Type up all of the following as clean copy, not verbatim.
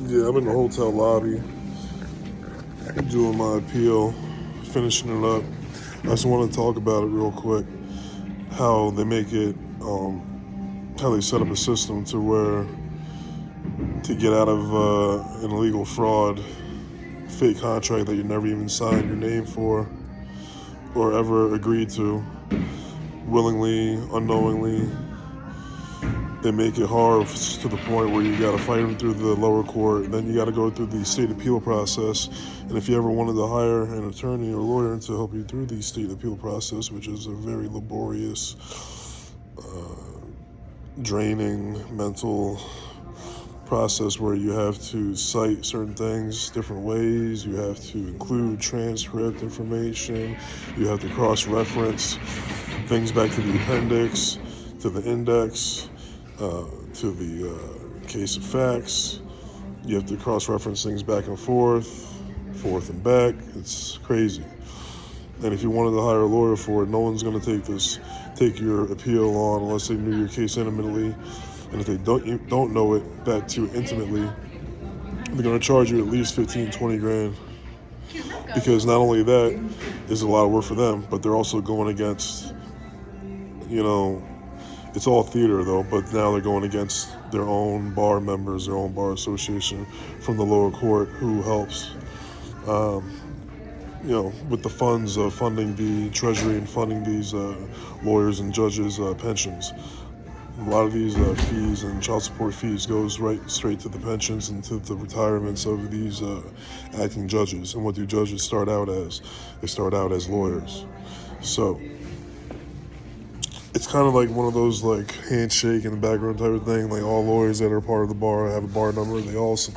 Yeah, I'm in the hotel lobby doing my appeal, finishing it up. I just want to talk about it real quick. How they make it, how they set up a system to where to get out of an illegal fraud, fake contract that you never even signed your name for or ever agreed to, willingly, unknowingly. They make it hard to the point where you got to fight them through the lower court. Then you got to go through the state appeal process. And if you ever wanted to hire an attorney or lawyer to help you through the state appeal process, which is a very laborious, draining mental process where you have to cite certain things different ways, you have to include transcript information, you have to cross-reference things back to the appendix, to the index, to the case of facts. You have to cross-reference things back and forth and back. It's crazy. And if you wanted to hire a lawyer for it, no one's going to take your appeal on unless they knew your case intimately. And if they don't know it that too intimately, they're going to charge you at least 15, 20 grand. Because not only that is a lot of work for them, but they're also going against, it's all theater though, but now they're going against their own bar members, their own bar association from the lower court who helps, with the funds of funding the treasury and funding these lawyers and judges' pensions. A lot of these fees and child support fees goes right straight to the pensions and to the retirements of these acting judges. And what do judges start out as? They start out as lawyers. So it's kind of like one of those like handshake in the background type of thing. Like all lawyers that are part of the bar have a bar number. They always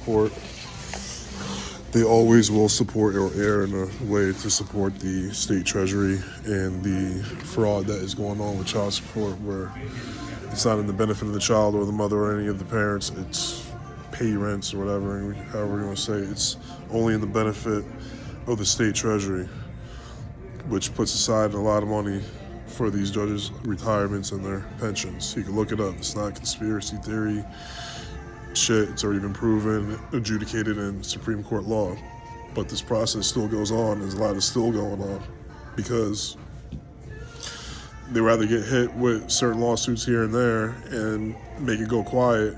will support or err in a way to support the state treasury and the fraud that is going on with child support, where it's not in the benefit of the child or the mother or any of the parents. It's pay rents or whatever, however you want to say it. It's only in the benefit of the state treasury, which puts aside a lot of money for these judges' retirements and their pensions. You can look it up. It's not conspiracy theory shit. It's already been proven, adjudicated in Supreme Court law. But this process still goes on. There's a lot of still going on because they rather get hit with certain lawsuits here and there and make it go quiet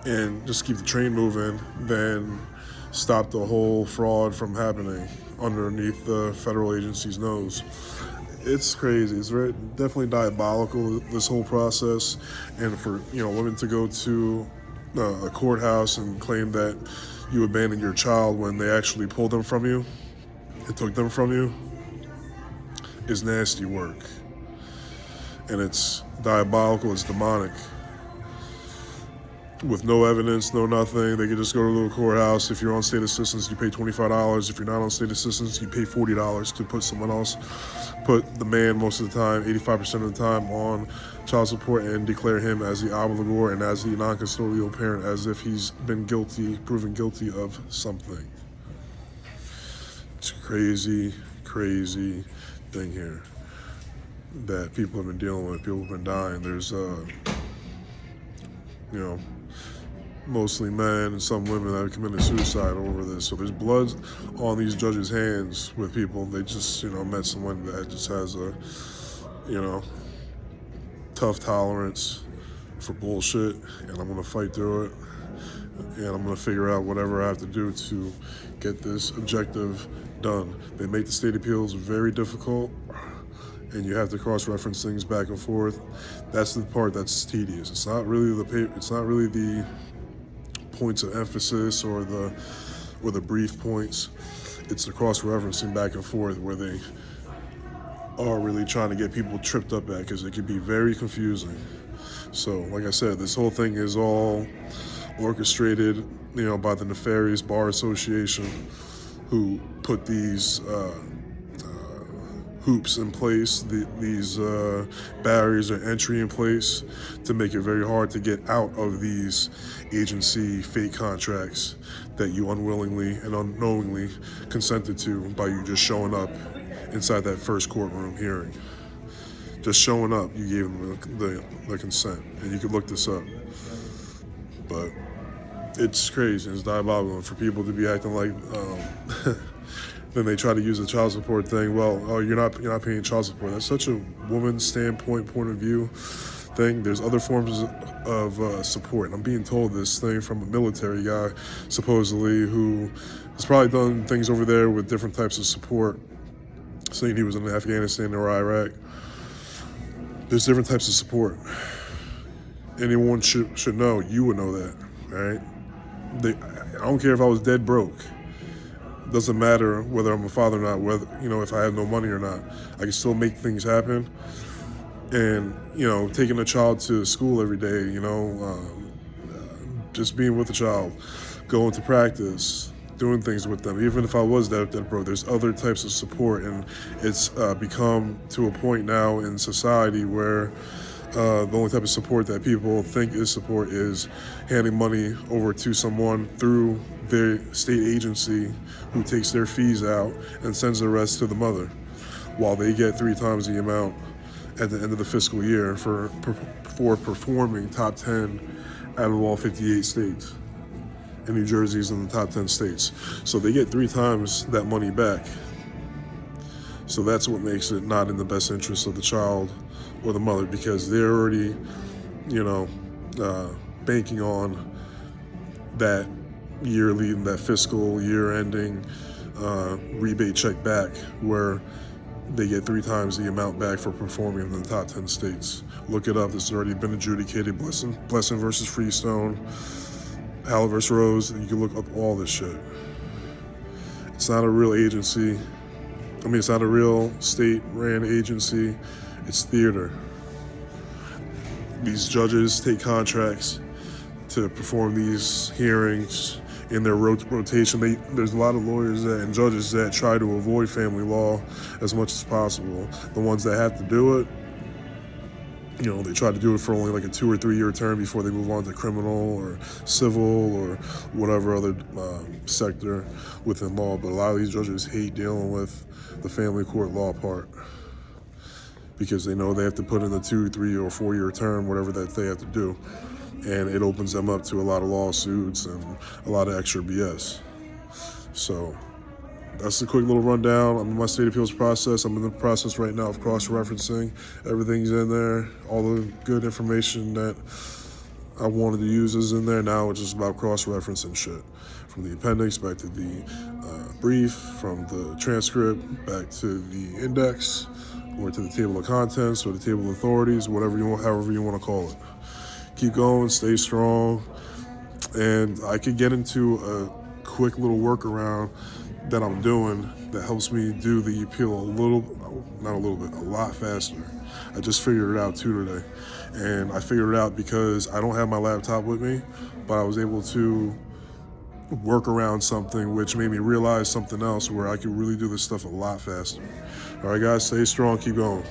and just keep the train moving than stop the whole fraud from happening underneath the federal agency's nose. It's crazy. It's definitely diabolical, this whole process. And for women to go to a courthouse and claim that you abandoned your child when they actually pulled them from you and took them from you is nasty work. And it's diabolical, it's demonic. With no evidence, no nothing, they could just go to the courthouse. If you're on state assistance, you pay $25. If you're not on state assistance, you pay $40 to put the man most of the time, 85% of the time, on child support and declare him as the obligor and as the non-custodial parent, as if he's been proven guilty of something. It's a crazy, crazy thing here that people have been dealing with. People have been dying. There's, mostly men and some women that have committed suicide over this. So there's blood on these judges' hands with people. They just, met someone that just has a, tough tolerance for bullshit, and I'm going to fight through it, and I'm going to figure out whatever I have to do to get this objective done. They make the state appeals very difficult, and you have to cross-reference things back and forth. That's the part that's tedious. It's not really the points of emphasis or the brief points. It's the cross-referencing back and forth where they are really trying to get people tripped up at, because it can be very confusing. So, like I said, this whole thing is all orchestrated, by the nefarious bar association who put these hoops in place, these barriers or entry in place to make it very hard to get out of these agency fake contracts that you unwillingly and unknowingly consented to by you just showing up inside that first courtroom hearing. Just showing up, you gave them the consent, and you could look this up. But It's crazy. It's diabolical for people to be acting like. Then they try to use the child support thing. Well, oh, you're not paying child support. That's such a woman's standpoint, point of view thing. There's other forms of support. And I'm being told this thing from a military guy, supposedly, who has probably done things over there with different types of support, saying he was in Afghanistan or Iraq. There's different types of support. Anyone should know. You would know that, right? I don't care if I was dead broke. Doesn't matter whether I'm a father or not, whether, if I have no money or not. I can still make things happen. And, taking a child to school every day, just being with the child, going to practice, doing things with them. Even if I was dead broke, there's other types of support. And it's become to a point now in society where the only type of support that people think is support is handing money over to someone through their state agency who takes their fees out and sends the rest to the mother, while they get 3 times the amount at the end of the fiscal year for performing top 10 out of all 58 states. And New Jersey's in the top 10 states. So they get 3 times that money back. So that's what makes it not in the best interest of the child or the mother, because they're already, banking on that yearly, that fiscal year ending rebate check back, where they get 3 times the amount back for performing in the top 10 states. Look it up. This has already been adjudicated. Blessing versus Freestone, Howell versus Rose. You can look up all this shit. It's not a real agency. It's not a real state-ran agency. It's theater. These judges take contracts to perform these hearings in their rotation. There's a lot of lawyers and judges that try to avoid family law as much as possible. The ones that have to do it, they try to do it for only like a 2 or 3 year term before they move on to criminal or civil or whatever other sector within law. But a lot of these judges hate dealing with the family court law part, because they know they have to put in a 2, 3, or 4 year term, whatever that they have to do. And it opens them up to a lot of lawsuits and a lot of extra BS. So that's a quick little rundown. I'm in my state appeals process. I'm in the process right now of cross-referencing. Everything's in there. All the good information that I wanted to use is in there. Now it's just about cross-referencing shit. From the appendix back to the brief, from the transcript back to the index, or to the table of contents, or the table of authorities, whatever you want, however you want to call it. Keep going, stay strong. And I could get into a quick little workaround that I'm doing that helps me do the appeal a lot faster. I just figured it out too today. And I figured it out because I don't have my laptop with me, but I was able to work around something which made me realize something else where I could really do this stuff a lot faster. All right, guys, stay strong, keep going.